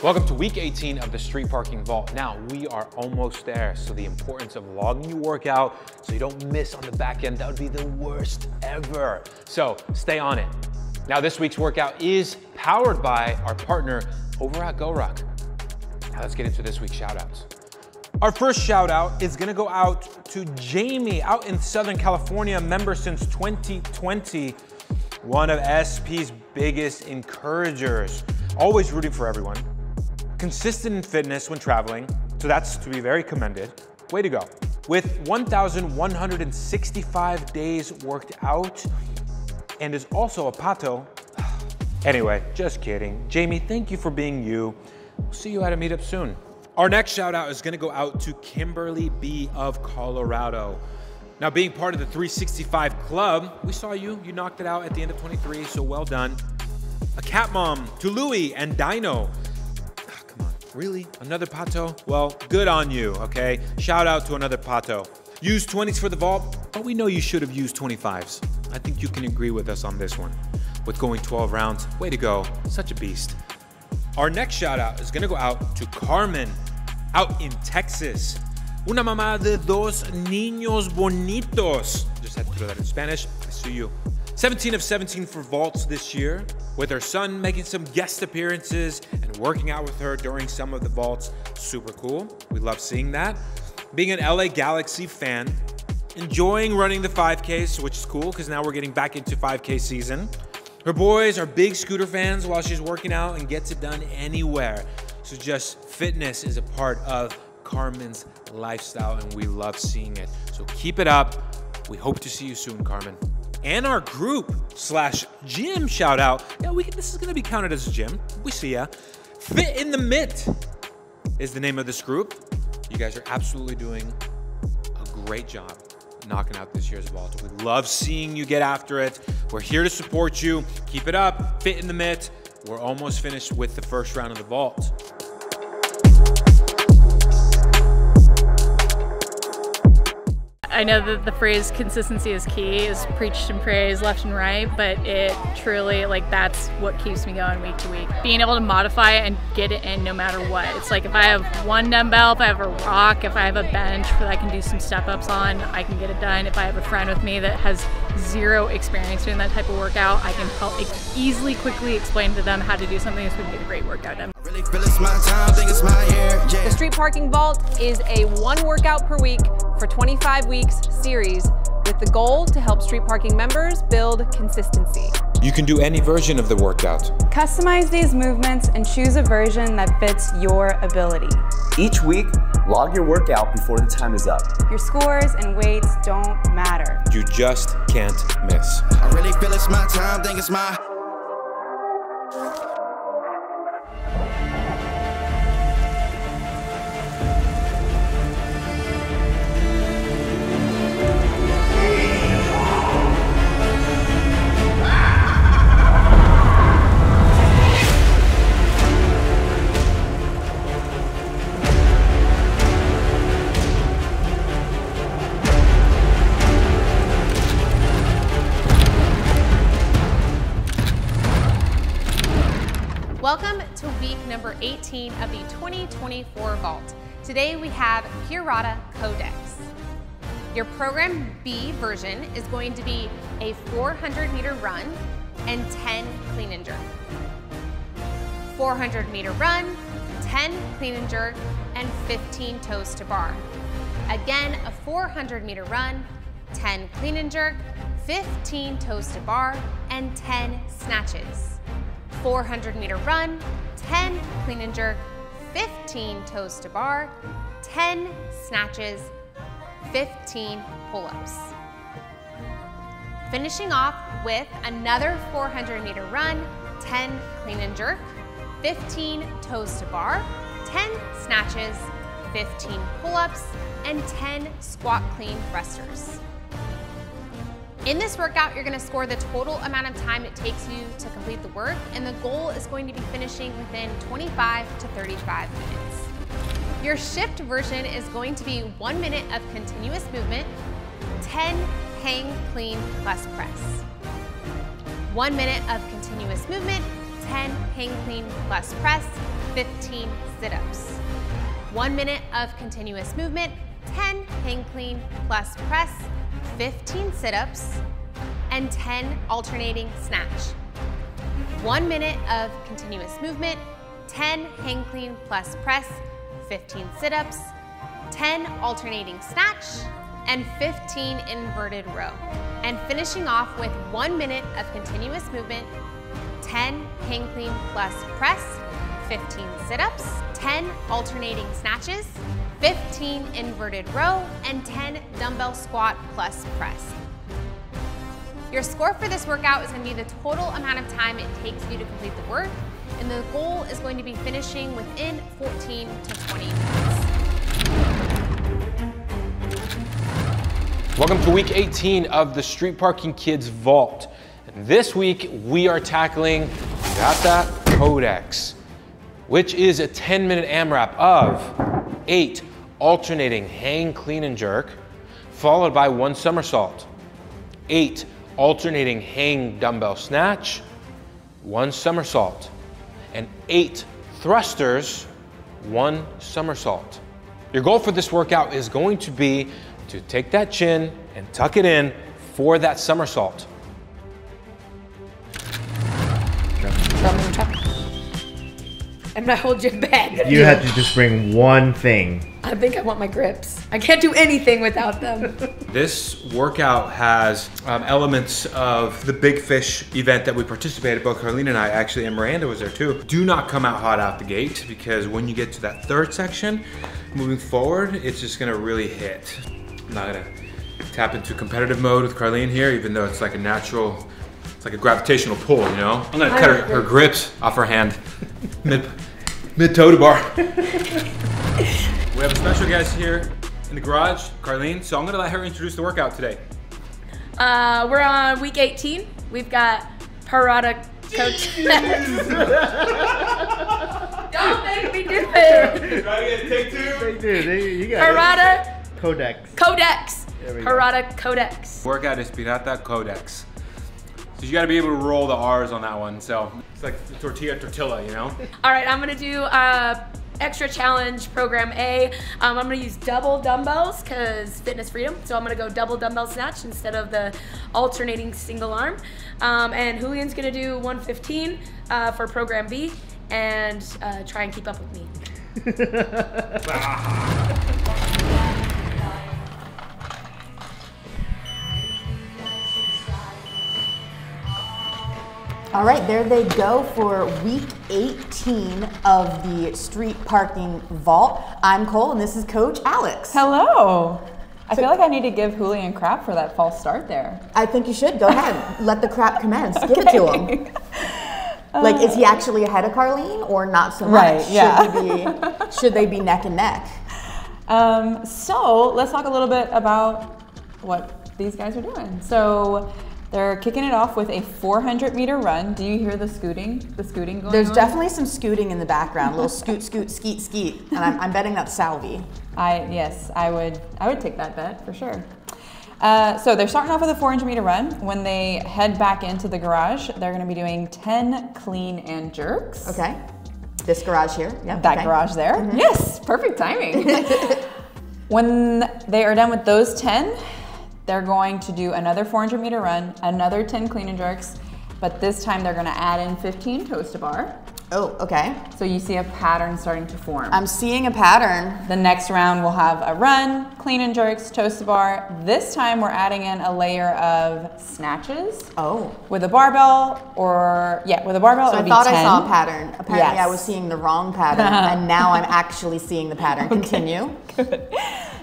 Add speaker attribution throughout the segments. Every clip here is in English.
Speaker 1: Welcome to week 18 of the Street Parking Vault. Now, we are almost there, so the importance of logging your workout so you don't miss on the back end, that would be the worst ever. So stay on it. Now, this week's workout is powered by our partner over at GoRuck. Now, let's get into this week's shout-outs. Our first shout-out is gonna go out to Jamie out in Southern California, member since 2020, one of SP's biggest encouragers, always rooting for everyone. Consistent in fitness when traveling, so that's to be very commended. Way to go. With 1,165 days worked out, and is also a pato. Anyway, just kidding. Jamie, thank you for being you. We'll see you at a meetup soon. Our next shout out is gonna go out to Kimberly B of Colorado. Now, being part of the 365 Club, we saw you knocked it out at the end of 23, so well done. A cat mom to Louie and Dino. Really? Another pato? Well, good on you, okay? Shout out to another pato. Use 20s for the vault, but we know you should have used 25s. I think you can agree with us on this one. With going 12 rounds, way to go, such a beast. Our next shout out is gonna go out to Carmen, out in Texas. Una mamá de dos niños bonitos. Just had to throw that in Spanish, I see you. 17 of 17 for vaults this year, with her son making some guest appearances and working out with her during some of the vaults. Super cool. We love seeing that. Being an LA Galaxy fan, enjoying running the 5Ks, which is cool because now we're getting back into 5K season. Her boys are big scooter fans while she's working out and gets it done anywhere. So just fitness is a part of Carmen's lifestyle and we love seeing it. So keep it up. We hope to see you soon, Carmen. And our group/gym shout out. Yeah, this is gonna be counted as a gym. We see ya. Fit in the Mitt is the name of this group. You guys are absolutely doing a great job knocking out this year's vault. We love seeing you get after it. We're here to support you. Keep it up. Fit in the Mitt. We're almost finished with the first round of the vault.
Speaker 2: I know that the phrase consistency is key is preached and praised left and right, but it truly, that's what keeps me going week to week. Being able to modify it and get it in no matter what. It's like if I have one dumbbell, if I have a rock, if I have a bench that I can do some step-ups on, I can get it done. If I have a friend with me that has zero experience doing that type of workout, I can help easily, quickly explain to them how to do something that's going to get a great workout done.
Speaker 3: The Street Parking Vault is a one workout per week for 25 weeks series with the goal to help street parking members build consistency.
Speaker 1: You can do any version of the workout.
Speaker 4: Customize these movements and choose a version that fits your ability.
Speaker 5: Each week, log your workout before the time is up.
Speaker 4: Your scores and weights don't matter.
Speaker 1: You just can't miss.
Speaker 6: I really feel it's my time, think it's my...
Speaker 7: Welcome to week number 18 of the 2024 Vault. Today we have Pirata Codex. Your Program B version is going to be a 400-meter run and 10 clean and jerk. 400-meter run, 10 clean and jerk, and 15 toes to bar. Again, a 400-meter run, 10 clean and jerk, 15 toes to bar, and 10 snatches. 400-meter run, 10 clean and jerk, 15 toes to bar, 10 snatches, 15 pull-ups. Finishing off with another 400-meter run, 10 clean and jerk, 15 toes to bar, 10 snatches, 15 pull-ups, and 10 squat clean thrusters. In this workout, you're gonna score the total amount of time it takes you to complete the work, and the goal is going to be finishing within 25 to 35 minutes. Your shift version is going to be 1 minute of continuous movement, 10 hang, clean, plus press. 1 minute of continuous movement, 10 hang, clean, plus press, 15 sit-ups. 1 minute of continuous movement, 10 hang clean plus press, 15 sit-ups, and 10 alternating snatch. 1 minute of continuous movement, 10 hang clean plus press, 15 sit-ups, 10 alternating snatch, and 15 inverted row. And finishing off with 1 minute of continuous movement, 10 hang clean plus press, 15 sit-ups, 10 alternating snatches, 15 inverted row, and 10 dumbbell squat plus press. Your score for this workout is going to be the total amount of time it takes you to complete the work, and the goal is going to be finishing within 14 to 20 minutes.
Speaker 1: Welcome to week 18 of the Street Parking Kids Vault. And this week we are tackling Pirata Codex, which is a 10-minute AMRAP of 8 alternating hang, clean, and jerk, followed by 1 somersault, 8 alternating hang dumbbell snatch, 1 somersault, and 8 thrusters, 1 somersault. Your goal for this workout is going to be to take that chin and tuck it in for that somersault.
Speaker 8: I'm not holding you back.
Speaker 9: You have to just bring one thing.
Speaker 8: I think I want my grips. I can't do anything without them.
Speaker 1: This workout has elements of the Big Fish event that we participated, both Carlene and I actually, and Miranda was there too. Do not come out hot out the gate, because when you get to that third section, moving forward, it's just gonna really hit. I'm not gonna tap into competitive mode with Carlene here, even though it's like a natural, it's like a gravitational pull, you know? I'm gonna cut her grips off her hand, mid-toe to bar. We have a special guest here in the garage, Carlene, so I'm gonna let her introduce the workout today.
Speaker 8: We're on week 18. We've got Pirata Codex. Don't make me do it.
Speaker 1: Try to get take 2.
Speaker 9: Take 2, you got
Speaker 8: Pirata
Speaker 9: Codex.
Speaker 8: Codex.
Speaker 9: There we go.
Speaker 8: Pirata Codex.
Speaker 1: Workout is Pirata Codex. So you gotta be able to roll the R's on that one, so it's like tortilla, you know?
Speaker 8: All right, I'm gonna do extra challenge program A. I'm gonna use double dumbbells because fitness freedom. So I'm gonna go double dumbbell snatch instead of the alternating single arm. And Julian's gonna do 115 for program B and try and keep up with me.
Speaker 10: All right, there they go for week 18 of the Street Parking Vault. I'm Cole, and this is Coach Alex.
Speaker 4: Hello. I feel like I need to give Julian crap for that false start there.
Speaker 10: I think you should. Go ahead. Let the crap commence. Give it to him. Like, is he actually ahead of Carlene or not so much?
Speaker 4: Right, yeah.
Speaker 10: Should they be neck and neck?
Speaker 4: So let's talk a little bit about what these guys are doing. So they're kicking it off with a 400-meter run. Do you hear the scooting going on?
Speaker 10: There's definitely some scooting in the background. A little scoot, scoot, skeet, skeet. And I'm betting that's Salvi.
Speaker 4: Yes, I would take that bet for sure. So they're starting off with a 400-meter run. When they head back into the garage, they're gonna be doing 10 clean and jerks.
Speaker 10: Okay. This garage here? Yep.
Speaker 4: That garage there. Mm-hmm. Yes, perfect timing. When they are done with those 10, they're going to do another 400-meter run, another 10 clean and jerks, but this time they're gonna add in 15 toes to bar.
Speaker 10: Oh, okay.
Speaker 4: So you see a pattern starting to form.
Speaker 10: I'm seeing a pattern.
Speaker 4: The next round we'll have a run, clean and jerks, toes to bar. This time we're adding in a layer of snatches.
Speaker 10: Oh.
Speaker 4: With a barbell with a barbell
Speaker 10: so
Speaker 4: it would
Speaker 10: I thought
Speaker 4: be 10.
Speaker 10: I saw a pattern. Apparently
Speaker 4: yes.
Speaker 10: I was seeing the wrong pattern, and now I'm actually seeing the pattern. Continue.
Speaker 4: Good.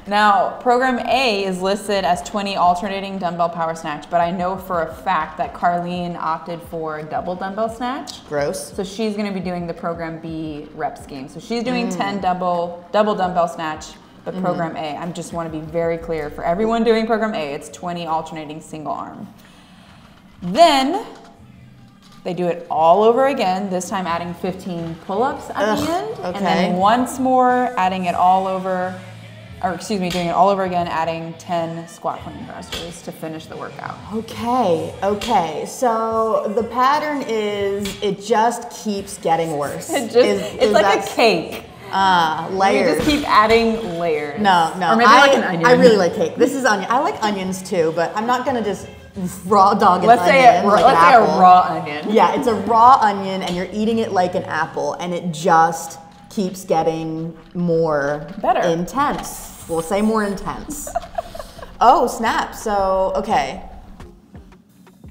Speaker 4: Now, program A is listed as 20 alternating dumbbell power snatch, but I know for a fact that Carlene opted for double dumbbell snatch.
Speaker 10: Gross.
Speaker 4: So she's gonna be doing the program B rep scheme. So she's doing 10 double dumbbell snatch, but program A, I just wanna be very clear for everyone doing program A, it's 20 alternating single arm. Then, they do it all over again, this time adding 15 pull-ups at the end,
Speaker 10: okay.
Speaker 4: and then once more, adding it all over, or excuse me, doing it all over again, adding 10 squat clean thrusters to finish the workout.
Speaker 10: Okay. So the pattern is it just keeps getting worse.
Speaker 4: It's like a cake.
Speaker 10: Layers.
Speaker 4: You just keep adding layers.
Speaker 10: No.
Speaker 4: Or maybe like an onion.
Speaker 10: I really like cake. This is onion. I like onions too, but I'm not gonna just raw dog an
Speaker 4: let's
Speaker 10: onion.
Speaker 4: Say a raw onion.
Speaker 10: Yeah, it's a raw onion and you're eating it like an apple and it just keeps getting more intense. We'll say more intense. Oh, snap. So, okay.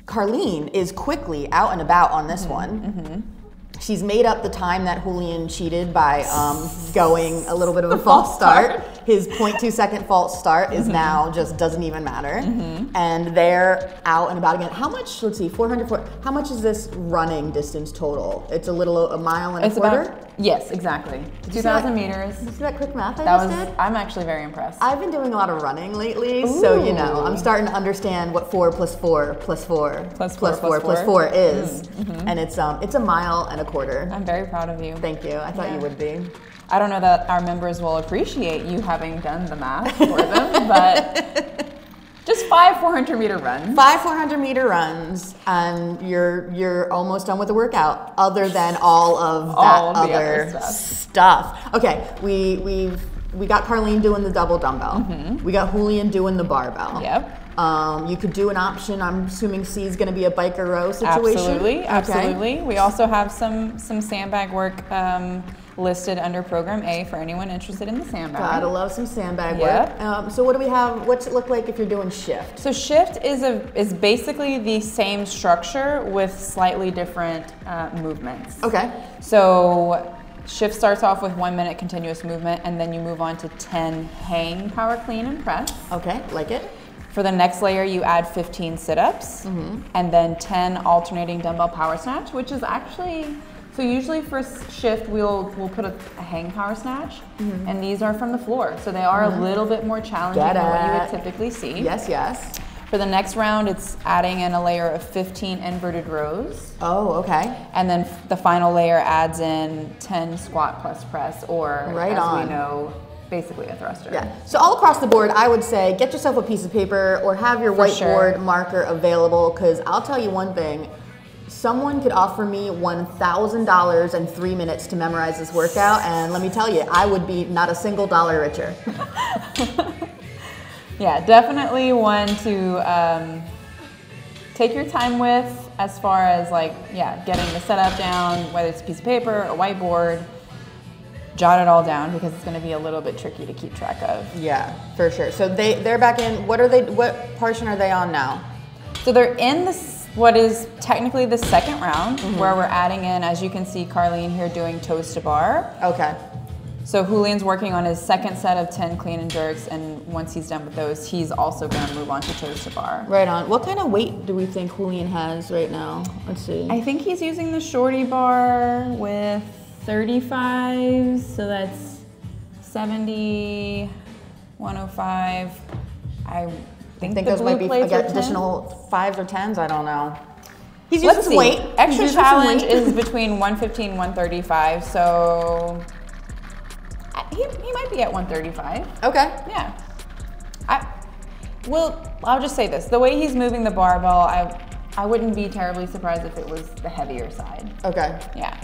Speaker 10: Carlene is quickly out and about on this one. She's made up the time that Julian cheated by going a little bit of a false start. His 0.2 second false start is now just doesn't even matter. And they're out and about again. How much, let's see, 400, how much is this running distance total? It's a mile and a quarter?
Speaker 4: Yes, exactly. 2,000 meters.
Speaker 10: Did you see that quick math I just did?
Speaker 4: I'm actually very impressed.
Speaker 10: I've been doing a lot of running lately, so you know, I'm starting to understand what 4 plus 4 plus 4 plus 4 plus 4 is. And it's a mile and a quarter.
Speaker 4: I'm very proud of you.
Speaker 10: Thank you. I thought you would be.
Speaker 4: I don't know that our members will appreciate you having done the math for them, but just 5 400-meter runs.
Speaker 10: 5 400-meter runs, and you're almost done with the workout. Other than all of that other stuff. Okay, we got Carlene doing the double dumbbell. We got Julian doing the barbell.
Speaker 4: Yep.
Speaker 10: You could do an option. I'm assuming C is going to be a biker row situation.
Speaker 4: Absolutely. We also have some sandbag work listed under Program A for anyone interested in the sandbag.
Speaker 10: Gotta love some sandbag work. So what do we have? What's it look like if you're doing shift?
Speaker 4: So shift is basically the same structure with slightly different movements.
Speaker 10: Okay.
Speaker 4: So shift starts off with 1 minute continuous movement, and then you move on to 10 hang, power clean, and press.
Speaker 10: Okay, like it.
Speaker 4: For the next layer, you add 15 sit-ups, and then 10 alternating dumbbell power snatch, which is actually, so usually for shift, we'll put a hang power snatch, and these are from the floor. So they are a little bit more challenging than what you would typically see.
Speaker 10: Yes.
Speaker 4: For the next round, it's adding in a layer of 15 inverted rows.
Speaker 10: Oh, okay.
Speaker 4: And then the final layer adds in 10 squat plus press, or as we know, basically a thruster.
Speaker 10: Yeah. So all across the board, I would say get yourself a piece of paper or have your whiteboard marker available, because I'll tell you one thing. Someone could offer me $1,000 and 3 minutes to memorize this workout, and let me tell you, I would be not a single dollar richer.
Speaker 4: Yeah, definitely one to take your time with as far as getting the setup down, whether it's a piece of paper, a whiteboard. Jot it all down because it's going to be a little bit tricky to keep track of.
Speaker 10: Yeah, for sure. So they're back in. What portion are they on now?
Speaker 4: So they're in what is technically the second round, where we're adding in, as you can see, Carlene here doing toes to bar.
Speaker 10: Okay.
Speaker 4: So Julian's working on his second set of 10 clean and jerks, and once he's done with those, he's also going to move on to toes to bar.
Speaker 10: Right on. What kind of weight do we think Julian has right now? Let's see.
Speaker 4: I think he's using the shorty bar with 35, so that's 70, 105. I think
Speaker 10: those might be additional 5s or 10s. I don't know. He's
Speaker 4: using
Speaker 10: some weight.
Speaker 4: Extra challenge is between 115 and 135, so he might be at 135.
Speaker 10: Okay.
Speaker 4: Yeah. I'll just say this: the way he's moving the barbell, I wouldn't be terribly surprised if it was the heavier side.
Speaker 10: Okay.
Speaker 4: Yeah.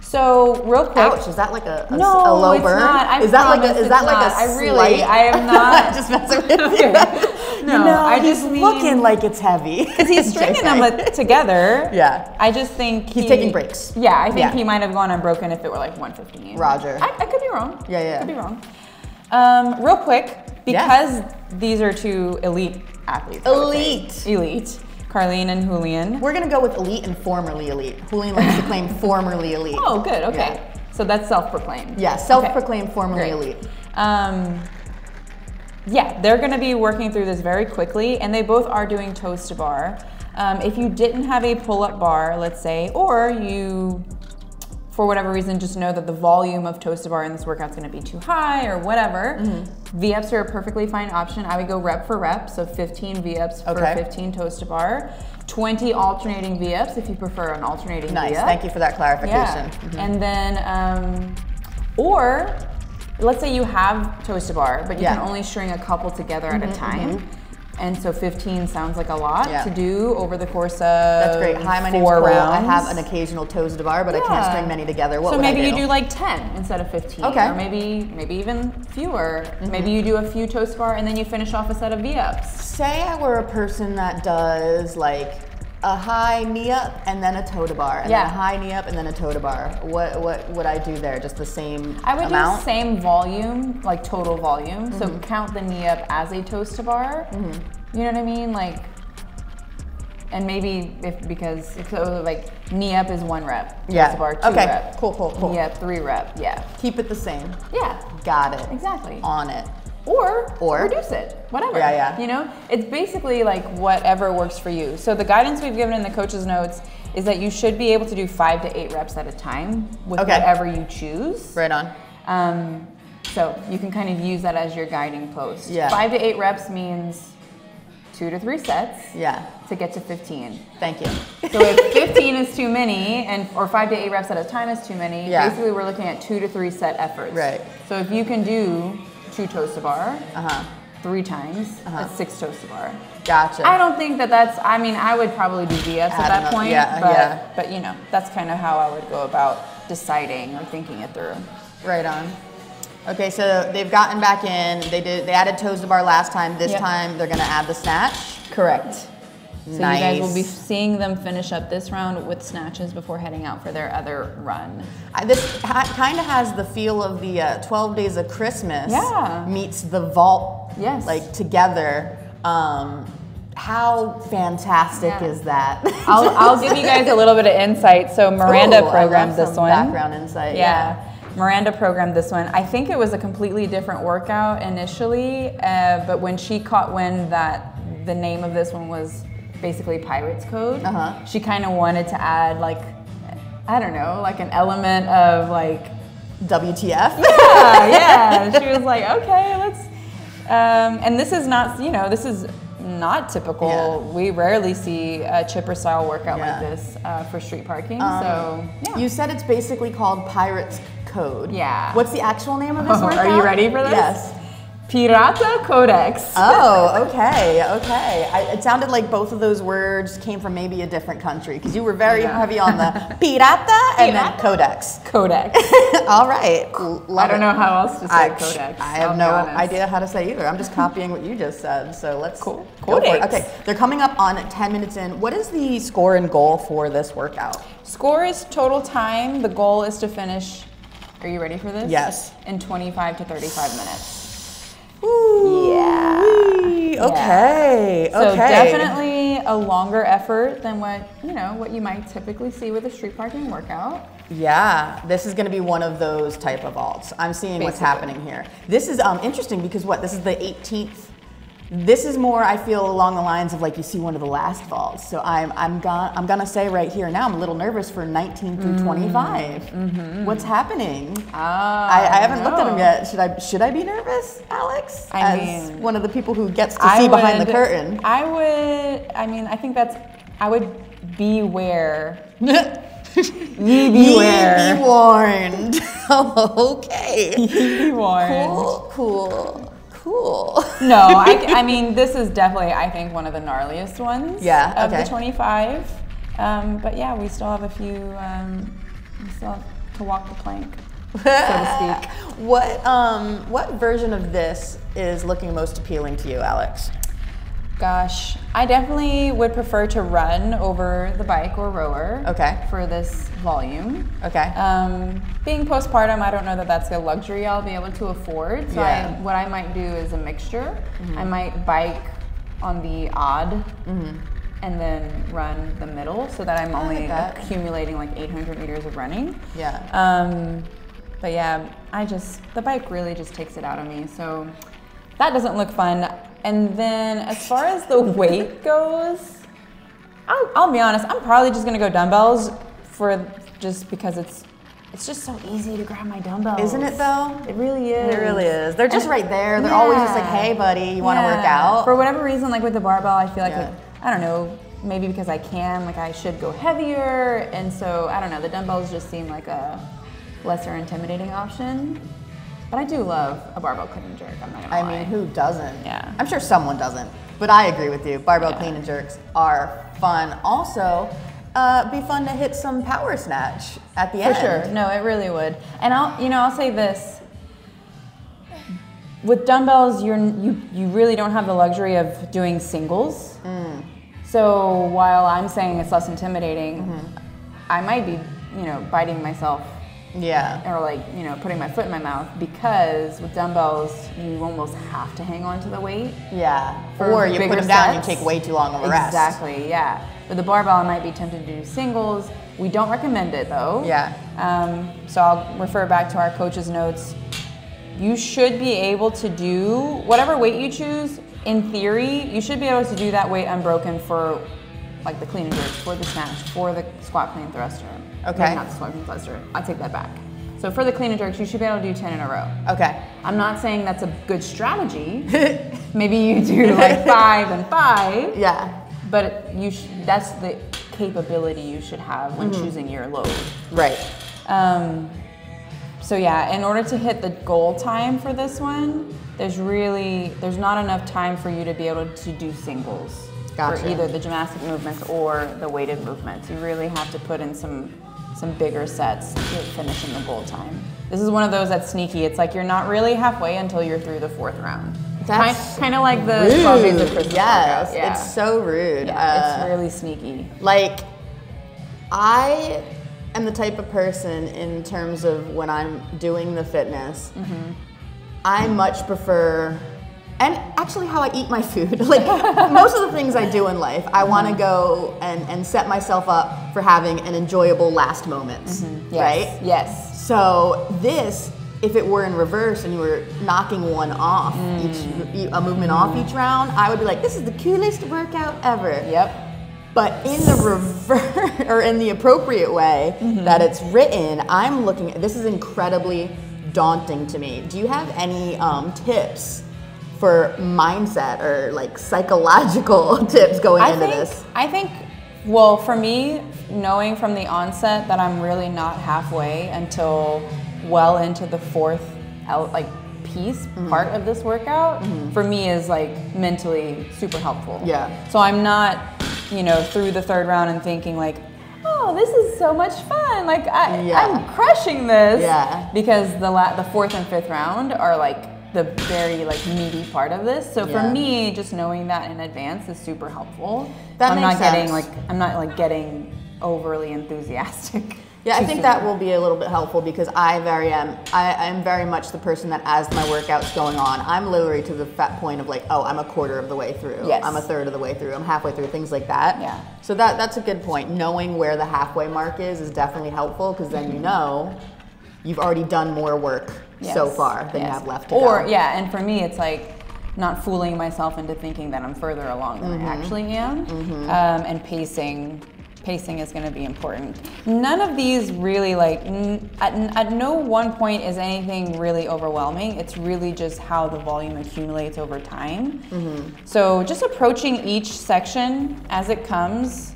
Speaker 4: So real quick.
Speaker 10: Ouch! Is that like a low burn?
Speaker 4: It's not.
Speaker 10: Is that like a
Speaker 4: I am not
Speaker 10: just messing with you.
Speaker 4: No, I just mean
Speaker 10: looking like it's heavy
Speaker 4: because he's stringing them together.
Speaker 10: Yeah.
Speaker 4: I just think
Speaker 10: he's taking breaks.
Speaker 4: Yeah, I think he might have gone unbroken if it were like 115.
Speaker 10: Roger.
Speaker 4: I could be wrong.
Speaker 10: Yeah.
Speaker 4: I could be wrong. Real quick, because these are two elite athletes. Elite. Carlene and Julian.
Speaker 10: We're gonna go with elite and formerly elite. Julian likes to claim formerly elite.
Speaker 4: Oh, good. Okay. Yeah. So that's self-proclaimed.
Speaker 10: Yeah, self-proclaimed formerly elite.
Speaker 4: Yeah, they're going to be working through this very quickly, and they both are doing toes to bar. If you didn't have a pull-up bar, let's say, or you, for whatever reason, just know that the volume of toes to bar in this workout is going to be too high or whatever, V-ups are a perfectly fine option. I would go rep for rep, so 15 V-ups for 15 toes to bar. 20 alternating V-ups if you prefer an alternating V-up.
Speaker 10: Nice, thank you for that clarification.
Speaker 4: Yeah. And then, or let's say you have toes to bar, but you
Speaker 10: Yeah.
Speaker 4: can only string a couple together at a time. And so 15 sounds like a lot to do over the course of
Speaker 10: That's great. Hi, my name's
Speaker 4: 4
Speaker 10: Cole.
Speaker 4: rounds.
Speaker 10: I have an occasional toes to bar, but I can't string many together. What
Speaker 4: so
Speaker 10: would I
Speaker 4: maybe
Speaker 10: do?
Speaker 4: you do like 10 instead of 15.
Speaker 10: Okay.
Speaker 4: Or maybe even fewer. Maybe you do a few toes to bar and then you finish off a set of V-ups.
Speaker 10: Say I were a person that does like a high knee up and then a toe to bar, and then a high knee up and then a toe to bar. What would I do there? Just the same
Speaker 4: I would
Speaker 10: amount?
Speaker 4: do the same volume, like total volume. So count the knee up as a toes to bar. You know what I mean? Like, and maybe because like knee up is 1 rep. Toes to bar 2 rep.
Speaker 10: Cool.
Speaker 4: Knee up 3 rep. Yeah.
Speaker 10: Keep it the same.
Speaker 4: Yeah.
Speaker 10: Got it.
Speaker 4: Exactly.
Speaker 10: On it.
Speaker 4: Or reduce it, whatever.
Speaker 10: Yeah.
Speaker 4: You know, it's basically like whatever works for you. So the guidance we've given in the coach's notes is that you should be able to do 5 to 8 reps at a time with whatever you choose.
Speaker 10: Right on.
Speaker 4: So you can kind of use that as your guiding post.
Speaker 10: Yeah.
Speaker 4: 5 to 8 reps means 2 to 3 sets.
Speaker 10: Yeah.
Speaker 4: To get to 15.
Speaker 10: Thank you.
Speaker 4: So if 15 is too many, or 5 to 8 reps at a time is too many, basically we're looking at 2 to 3 set efforts.
Speaker 10: Right.
Speaker 4: So if you can do 2 toes to bar, 3 times, that's 6 toes to bar.
Speaker 10: Gotcha.
Speaker 4: I don't think that's, I mean, I would probably do V-ups at that point, but you know, that's kind of how I would go about deciding or thinking it through.
Speaker 10: Right on. Okay, so they've gotten back in. They added toes to bar last time. This time they're gonna add the snatch.
Speaker 4: Correct. So
Speaker 10: Nice.
Speaker 4: you guys will be seeing them finish up this round with snatches before heading out for their other run.
Speaker 10: This kind of has the feel of the 12 Days of Christmas meets the vault, like together. How fantastic is that?
Speaker 4: I'll give you guys a little bit of insight. So Miranda programmed this one.
Speaker 10: Background insight.
Speaker 4: Yeah. Miranda programmed this one. I think it was a completely different workout initially, but when she caught wind that the name of this one was basically Pirate's Code, she kind of wanted to add like, I don't know, like an element of like
Speaker 10: WTF.
Speaker 4: Yeah. She was like, okay, let's. And this is not, you know, this is not typical. We rarely see a chipper style workout like this for street parking. So yeah.
Speaker 10: You said it's basically called Pirate's Code.
Speaker 4: Yeah.
Speaker 10: What's the actual name of this workout?
Speaker 4: Are you ready for this?
Speaker 10: Yes.
Speaker 4: Pirata Codex.
Speaker 10: Oh, okay. It sounded like both of those words came from maybe a different country because you were very heavy on the Pirata and then Codex.
Speaker 4: Codex.
Speaker 10: All right.
Speaker 4: I don't know how else to say Codex.
Speaker 10: I have no idea how to say either. I'm just copying what you just said. So let's go for it.
Speaker 4: Codex.
Speaker 10: Okay, they're coming up on 10 minutes in. What is the score and goal for this workout?
Speaker 4: Score is total time. The goal is to finish, are you ready for this?
Speaker 10: Yes.
Speaker 4: In 25 to 35 minutes.
Speaker 10: Ooh, okay.
Speaker 4: So definitely a longer effort than what you might typically see with a street parking workout.
Speaker 10: Yeah, this is going to be one of those type of vaults. I'm seeing what's happening here. This is interesting because this is the 18th. This is more, I feel, along the lines of like you see one of the last vaults. So I'm gonna say right here now, I'm a little nervous for 19 through 25. What's happening? I haven't looked at them yet. Should I be nervous, Alex?
Speaker 4: I
Speaker 10: As one of the people who gets to see behind the curtain.
Speaker 4: I think I would beware.
Speaker 10: Ye beware. Be warned. Okay.
Speaker 4: Ye be warned.
Speaker 10: Cool.
Speaker 4: No, I mean, this is definitely, I think, one of the gnarliest ones of the 25. But yeah, we still have a few, we still have to walk the plank, so to speak.
Speaker 10: What version of this is looking most appealing to you, Alex?
Speaker 4: Gosh, I definitely would prefer to run over the bike or rower for this volume. Being postpartum, I don't know that that's a luxury I'll be able to afford. So what I might do is a mixture. I might bike on the odd and then run the middle so that I'm only accumulating like 800 meters of running. But yeah, the bike really just takes it out of me. So that doesn't look fun. And then as far as the weight goes, I'll be honest, I'm probably just gonna go dumbbells just because it's just so easy to grab my dumbbells.
Speaker 10: Isn't it though?
Speaker 4: It really is.
Speaker 10: It really is. They're just right there. They're always just like, hey buddy, you wanna work out?
Speaker 4: For whatever reason, like with the barbell, I feel like, I don't know, maybe because I can, like I should go heavier. And so, I don't know, the dumbbells just seem like a lesser intimidating option. But I do love a barbell clean and jerk, I'm not gonna lie.
Speaker 10: I mean, who doesn't?
Speaker 4: Yeah.
Speaker 10: I'm sure someone doesn't, but I agree with you. Barbell clean and jerks are fun. Also, be fun to hit some power snatch at the end.
Speaker 4: For sure, no, it really would. And I'll say this. With dumbbells, you really don't have the luxury of doing singles. So while I'm saying it's less intimidating, I might be, biting myself.
Speaker 10: Yeah.
Speaker 4: Or like, putting my foot in my mouth, because with dumbbells, you almost have to hang on to the weight.
Speaker 10: Yeah.
Speaker 4: For
Speaker 10: or you put
Speaker 4: bigger
Speaker 10: them down and you
Speaker 4: sets.
Speaker 10: take way too long of a rest.
Speaker 4: Exactly, yeah. With the barbell, I might be tempted to do singles. We don't recommend it though.
Speaker 10: Yeah.
Speaker 4: So I'll refer back to our coach's notes. You should be able to do whatever weight you choose. In theory, you should be able to do that weight unbroken for like the clean and jerk, for the snatch, for the squat clean thruster.
Speaker 10: Okay.
Speaker 4: No, not the squat clean thruster. I take that back. So for the clean and jerks, you should be able to do 10 in a row.
Speaker 10: Okay.
Speaker 4: I'm not saying that's a good strategy. Maybe you do like 5 and 5.
Speaker 10: Yeah.
Speaker 4: But that's the capability you should have when choosing your load.
Speaker 10: Right.
Speaker 4: So yeah, in order to hit the goal time for this one, there's not enough time for you to be able to do singles.
Speaker 10: Gotcha.
Speaker 4: For either the gymnastic movements or the weighted movements. You really have to put in some bigger sets to finish in the goal time. This is one of those that's sneaky. It's like you're not really halfway until you're through the 4th round.
Speaker 10: That's
Speaker 4: kind of like the 12 days of Christmas
Speaker 10: Yes,
Speaker 4: workout. Yeah.
Speaker 10: it's so rude.
Speaker 4: Yeah, it's really sneaky.
Speaker 10: Like, I am the type of person in terms of when I'm doing the fitness, I much prefer, and actually how I eat my food. Like most of the things I do in life, I want to go and set myself up for having an enjoyable last moment, right?
Speaker 4: Yes.
Speaker 10: So this, if it were in reverse and you were knocking one off, a movement off each round, I would be like, this is the coolest workout ever.
Speaker 4: Yep.
Speaker 10: But in the reverse, or in the appropriate way that it's written, I'm looking at, this is incredibly daunting to me. Do you have any tips for mindset or like psychological tips going into this?
Speaker 4: I think, well, for me, knowing from the onset that I'm really not halfway until well into the 4th piece, part of this workout, for me is like mentally super helpful.
Speaker 10: Yeah.
Speaker 4: So I'm not, through the 3rd round and thinking like, oh, this is so much fun. Like I'm crushing this.
Speaker 10: Yeah.
Speaker 4: Because the 4th and 5th round are like the very like meaty part of this. So for me, just knowing that in advance is super helpful.
Speaker 10: That
Speaker 4: so
Speaker 10: makes sense.
Speaker 4: I'm not getting overly enthusiastic.
Speaker 10: Yeah, I think that will be a little bit helpful because I am very much the person that as my workout's going on, I'm literally to the point of like, oh, I'm a quarter of the way through.
Speaker 4: Yes.
Speaker 10: I'm a third of the way through. I'm halfway through, things like that.
Speaker 4: Yeah.
Speaker 10: So that's a good point. Knowing where the halfway mark is definitely helpful because then you've already done more work so far than you have left to go.
Speaker 4: And for me, it's like not fooling myself into thinking that I'm further along than I actually am. And pacing is going to be important. None of these really at no one point is anything really overwhelming. It's really just how the volume accumulates over time. So just approaching each section as it comes,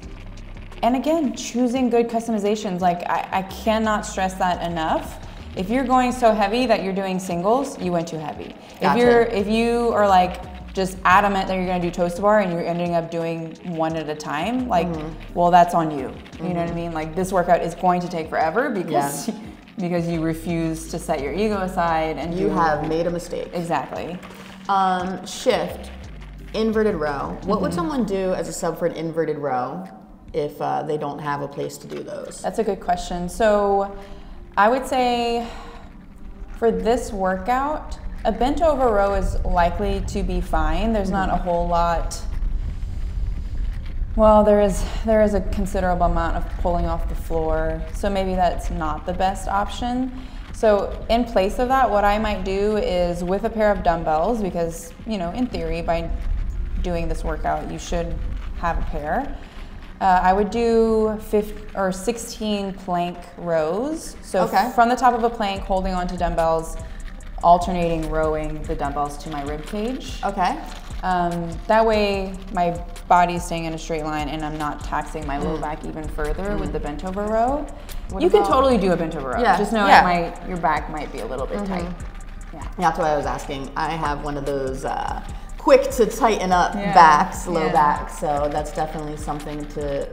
Speaker 4: and again, choosing good customizations. Like I cannot stress that enough. If you're going so heavy that you're doing singles, you went too heavy.
Speaker 10: Gotcha.
Speaker 4: If you are like just adamant that you're going to do toes to bar and you're ending up doing one at a time, like, well, that's on you. You know what I mean? Like this workout is going to take forever because you refuse to set your ego aside and
Speaker 10: you have made a mistake.
Speaker 4: Exactly.
Speaker 10: Shift, inverted row. What would someone do as a sub for an inverted row if they don't have a place to do those?
Speaker 4: That's a good question. So I would say for this workout, a bent over row is likely to be fine. There's not a whole lot, well, there is a considerable amount of pulling off the floor, so maybe that's not the best option. So in place of that, what I might do is with a pair of dumbbells, because, in theory, by doing this workout, you should have a pair. I would do 16 plank rows. So from the top of a plank, holding onto dumbbells, alternating rowing the dumbbells to my rib cage.
Speaker 10: Okay.
Speaker 4: That way my body's staying in a straight line and I'm not taxing my low back even further with the bent over row. You can totally do a bent over row.
Speaker 10: Yeah.
Speaker 4: Just know that your back might be a little bit tight. Yeah.
Speaker 10: That's why I was asking. I have one of those quick to tighten up backs, low backs, so that's definitely something to.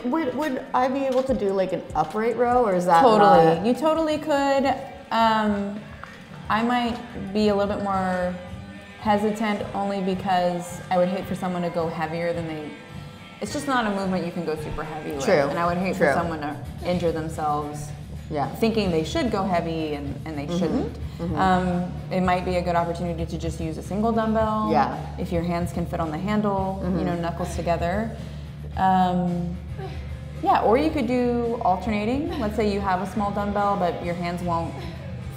Speaker 10: Would I be able to do like an upright row, or is that
Speaker 4: totally?
Speaker 10: not...
Speaker 4: You totally could. I might be a little bit more hesitant only because I would hate for someone to go heavier than they. It's just not a movement you can go super heavy with.
Speaker 10: True.
Speaker 4: And I would hate for someone to injure themselves thinking they should go heavy and they shouldn't. It might be a good opportunity to just use a single dumbbell.
Speaker 10: Yeah.
Speaker 4: If your hands can fit on the handle, you know, knuckles together. Yeah, or you could do alternating. Let's say you have a small dumbbell, but your hands won't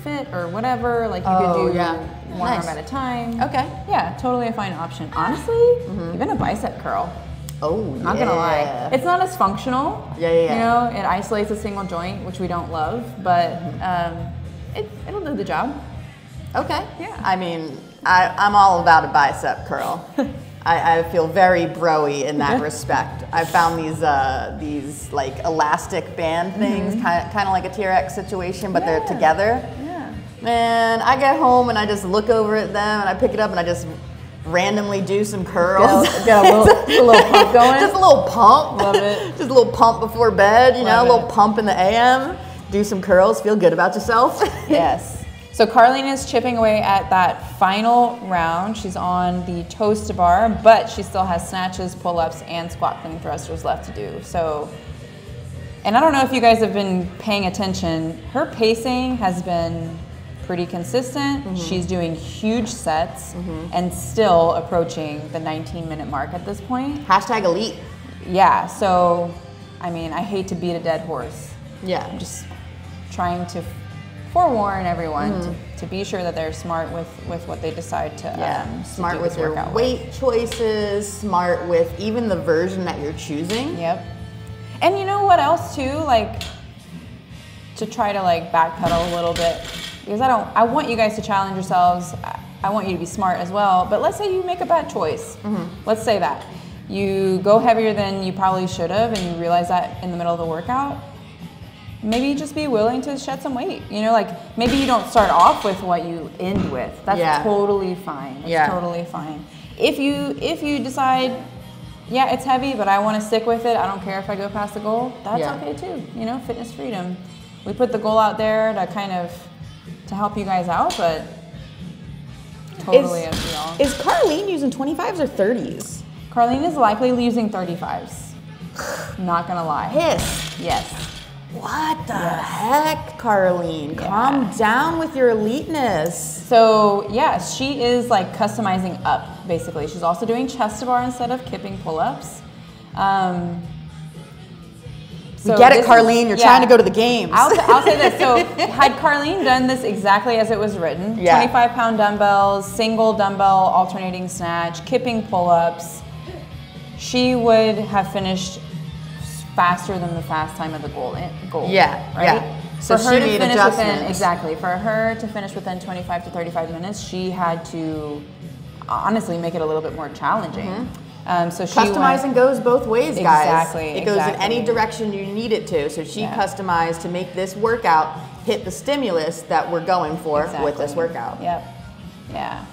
Speaker 4: fit or whatever. Like you could do one arm at a time.
Speaker 10: Okay.
Speaker 4: Yeah, totally a fine option. Honestly, even a bicep curl.
Speaker 10: Oh,
Speaker 4: Not gonna lie. It's not as functional.
Speaker 10: Yeah.
Speaker 4: You know, it isolates a single joint, which we don't love, but it'll do the job.
Speaker 10: Okay.
Speaker 4: Yeah.
Speaker 10: I mean, I'm all about a bicep curl. I feel very bro-y in that respect. I found these like elastic band things, kind of like a T-Rex situation, but they're together.
Speaker 4: Yeah.
Speaker 10: Man, I get home and I just look over at them and I pick it up and I just randomly do some curls.
Speaker 4: Get a little pump going.
Speaker 10: Just a little pump.
Speaker 4: Love it.
Speaker 10: Just a little pump before bed, you know,
Speaker 4: Love
Speaker 10: a little
Speaker 4: it.
Speaker 10: pump in the AM. Do some curls, feel good about yourself.
Speaker 4: Yes. So Carlene is chipping away at that final round. She's on the toes to bar, but she still has snatches, pull-ups, and squat clean thrusters left to do. So, and I don't know if you guys have been paying attention, her pacing has been pretty consistent. She's doing huge sets and still approaching the 19-minute mark at this point.
Speaker 10: Hashtag elite.
Speaker 4: Yeah, so, I mean, I hate to beat a dead horse.
Speaker 10: Yeah.
Speaker 4: I'm just trying to forewarn everyone to be sure that they're smart with what they decide to
Speaker 10: smart
Speaker 4: do
Speaker 10: with
Speaker 4: this
Speaker 10: your
Speaker 4: workout
Speaker 10: weight choices, smart with even the version that you're choosing.
Speaker 4: Yep. And you know what else too? Like, to try to like backpedal a little bit, because I want you guys to challenge yourselves. I want you to be smart as well. But let's say you make a bad choice. Let's say that you go heavier than you probably should have, and you realize that in the middle of the workout. Maybe just be willing to shed some weight. You know, like maybe you don't start off with what you end with. That's totally fine. It's totally fine. If you decide, yeah, it's heavy, but I want to stick with it. I don't care if I go past the goal. That's okay too. You know, fitness freedom. We put the goal out there to kind of to help you guys out, but totally up to y'all.
Speaker 10: Is Carlene using 25s or 30s?
Speaker 4: Carlene is likely using 35s. Not gonna lie.
Speaker 10: Piss.
Speaker 4: Yes.
Speaker 10: What the heck, Carlene? Calm down with your eliteness.
Speaker 4: So yeah, she is like customizing up basically. She's also doing chest to bar instead of kipping pull-ups.
Speaker 10: We get it, Carlene. You're trying to go to the games.
Speaker 4: I'll say this. So had Carlene done this exactly as it was written, 25-pound dumbbells, single dumbbell alternating snatch, kipping pull-ups, she would have finished faster than the fast time of the goal.
Speaker 10: Yeah,
Speaker 4: right?
Speaker 10: yeah. So
Speaker 4: for her
Speaker 10: she
Speaker 4: to
Speaker 10: made
Speaker 4: finish
Speaker 10: adjustments.
Speaker 4: for her to finish within 25 to 35 minutes, she had to honestly make it a little bit more challenging. So she
Speaker 10: customizing goes both ways, guys.
Speaker 4: Exactly.
Speaker 10: It goes in any direction you need it to. So she customized to make this workout hit the stimulus that we're going for with this workout.
Speaker 4: Yep. Yeah.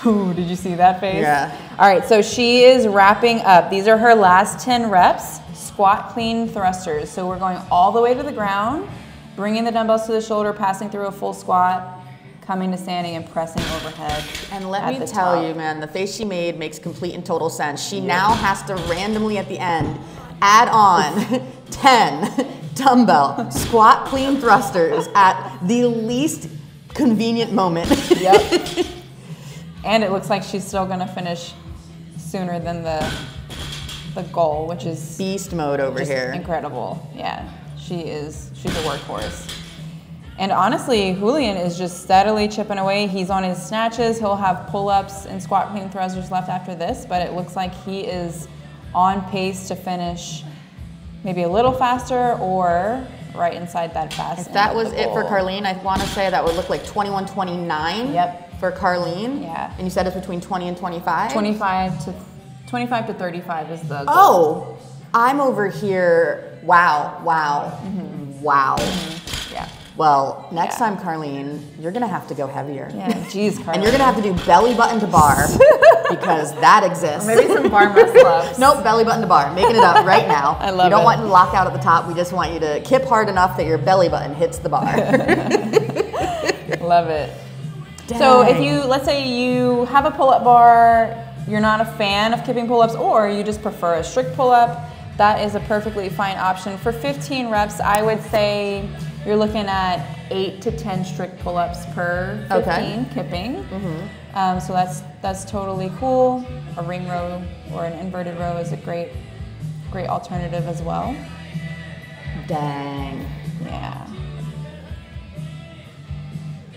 Speaker 4: Ooh, did you see that face?
Speaker 10: Yeah.
Speaker 4: All right, so she is wrapping up. These are her last 10 reps, squat clean thrusters. So we're going all the way to the ground, bringing the dumbbells to the shoulder, passing through a full squat, coming to standing and pressing overhead.
Speaker 10: And let me tell you, man, the face she made makes complete and total sense. She now has to randomly at the end add on 10 dumbbell squat clean thrusters at the least convenient moment.
Speaker 4: Yep. And it looks like she's still gonna finish sooner than the goal, which is
Speaker 10: beast mode over here.
Speaker 4: Incredible. Yeah, she's a workhorse. And honestly, Julian is just steadily chipping away. He's on his snatches. He'll have pull-ups and squat clean thrusters left after this, but it looks like he is on pace to finish maybe a little faster or right inside that fast.
Speaker 10: If that was it for Carlene, I want to say that would look like 21:29.
Speaker 4: Yep.
Speaker 10: For Carlene.
Speaker 4: Yeah.
Speaker 10: And you said it's between 20 and 25?
Speaker 4: 25 to 35 is the goal.
Speaker 10: Oh, I'm over here. Wow.
Speaker 4: Yeah.
Speaker 10: Well, next time, Carlene, you're gonna have to go heavier.
Speaker 4: Yeah, geez, Carlene.
Speaker 10: And you're gonna have to do belly button to bar because that exists.
Speaker 4: Maybe some bar muscle ups.
Speaker 10: Nope, belly button to bar. Making it up right now.
Speaker 4: I love it.
Speaker 10: You don't want to lock out at the top. We just want you to kip hard enough that your belly button hits the bar.
Speaker 4: Love it.
Speaker 10: Dang.
Speaker 4: So if you, let's say you have a pull-up bar, you're not a fan of kipping pull-ups, or you just prefer a strict pull-up, that is a perfectly fine option. For 15 reps, I would say you're looking at 8 to 10 strict pull-ups per 15 kipping. So that's totally cool. A ring row or an inverted row is a great alternative as well.
Speaker 10: Dang.
Speaker 4: Yeah.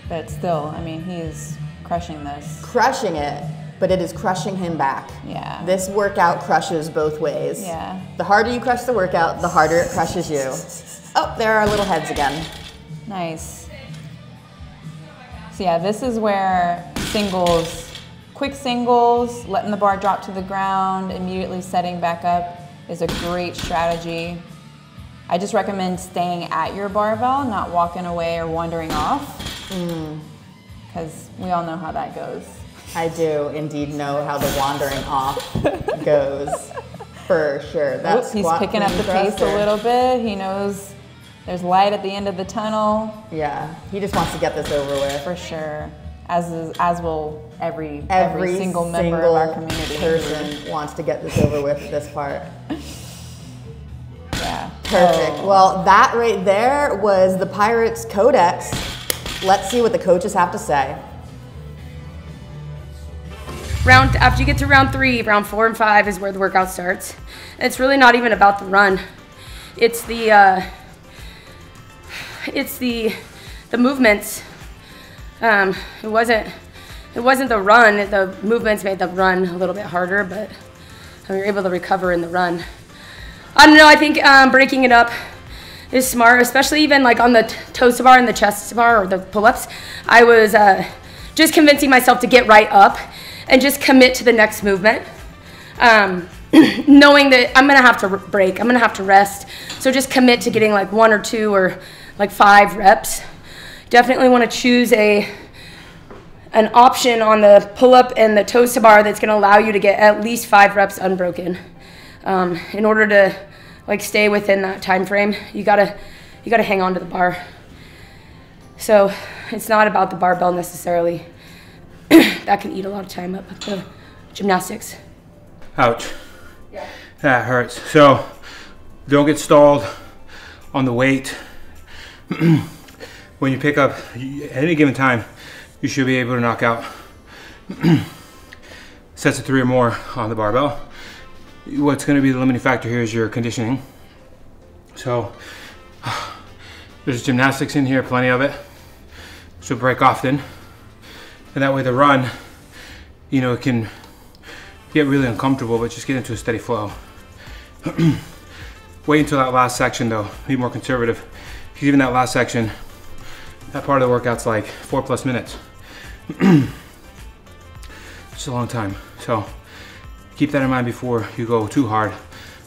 Speaker 4: But still, I mean, he's crushing this.
Speaker 10: Crushing it, but it is crushing him back.
Speaker 4: Yeah.
Speaker 10: This workout crushes both ways.
Speaker 4: Yeah.
Speaker 10: The harder you crush the workout, the harder it crushes you. Oh, there are little heads again.
Speaker 4: Nice. So yeah, this is where singles, quick singles, letting the bar drop to the ground, immediately setting back up is a great strategy. I just recommend staying at your barbell, not walking away or wandering off, because we all know how that goes.
Speaker 10: I do indeed know how the wandering off goes, for sure. That's
Speaker 4: he's picking up the pace a little bit. He knows there's light at the end of the tunnel.
Speaker 10: Yeah, he just wants to get this over with.
Speaker 4: For sure. As will every single member of our community.
Speaker 10: Person wants to get this over with at this part.
Speaker 4: Yeah.
Speaker 10: Perfect. Well, that right there was the Pirates Codex. Let's see what the coaches have to say.
Speaker 8: After you get to round 3, round 4 and 5 is where the workout starts. It's really not even about the run. It's the movements. It wasn't the run. The movements made the run a little bit harder, but we were able to recover in the run. I don't know. I think breaking it up is smart, especially even like on the toes to bar and the chest to bar or the pull-ups. I was just convincing myself to get right up and just commit to the next movement, knowing that I'm gonna have to break, I'm gonna have to rest. So just commit to getting like 1 or 2 or like 5 reps. Definitely want to choose an option on the pull-up and the toes to bar that's gonna allow you to get at least 5 reps unbroken. In order to like stay within that time frame, you gotta hang on to the bar. So it's not about the barbell necessarily. That can eat a lot of time up at the gymnastics.
Speaker 1: Ouch. Yeah. That hurts. So don't get stalled on the weight. When you pick up, at any given time, you should be able to knock out sets of 3 or more on the barbell. What's going to be the limiting factor here is your conditioning. So there's gymnastics in here, plenty of it. So break often. And that way the run, you know, it can get really uncomfortable, but just get into a steady flow. Wait until that last section though, be more conservative. Because even that last section, that part of the workout's like 4+ minutes. It's a long time. So keep that in mind before you go too hard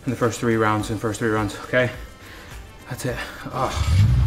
Speaker 1: in the first 3 rounds okay? That's it. Oh.